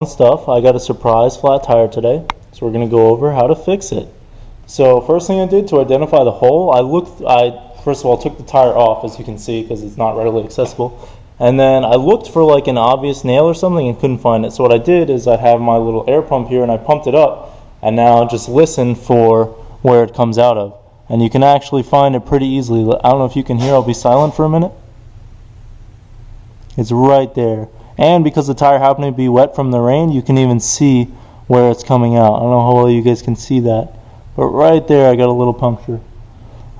Stuff, I got a surprise flat tire today, so we're going to go over how to fix it. So first thing I did to identify the hole, I first of all took the tire off, as you can see, because it's not readily accessible, and then I looked for like an obvious nail or something and couldn't find it. So what I did is I have my little air pump here and I pumped it up, and now just listen for where it comes out of, and you can actually find it pretty easily. I don't know if you can hear, I'll be silent for a minute. It's right there. And because the tire happened to be wet from the rain, you can even see where it's coming out. I don't know how well you guys can see that, but right there I got a little puncture.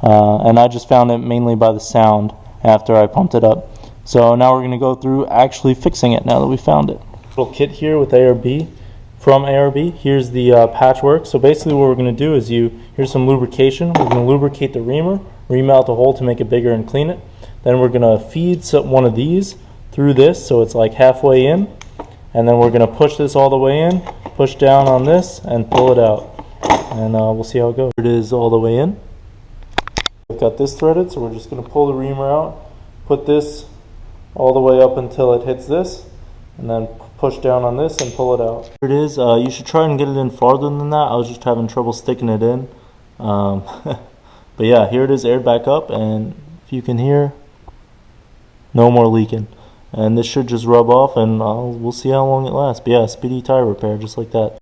And I just found it mainly by the sound after I pumped it up. So now we're going to go through actually fixing it now that we found it. Little kit here with ARB, from ARB. Here's the patchwork. So basically what we're going to do is here's some lubrication. We're going to lubricate the reamer, ream out the hole to make it bigger and clean it. Then we're going to feed one of these through this so it's like halfway in, and then we're going to push this all the way in, push down on this and pull it out, and we'll see how it goes. It is all the way in. We've got this threaded, so we're just going to pull the reamer out, put this all the way up until it hits this, and then push down on this and pull it out. Here it is. You should try and get it in farther than that. I was just having trouble sticking it in. But yeah, here it is, aired back up, and if you can hear, no more leaking. And this should just rub off, and we'll see how long it lasts. But yeah, Speedy tire repair, just like that.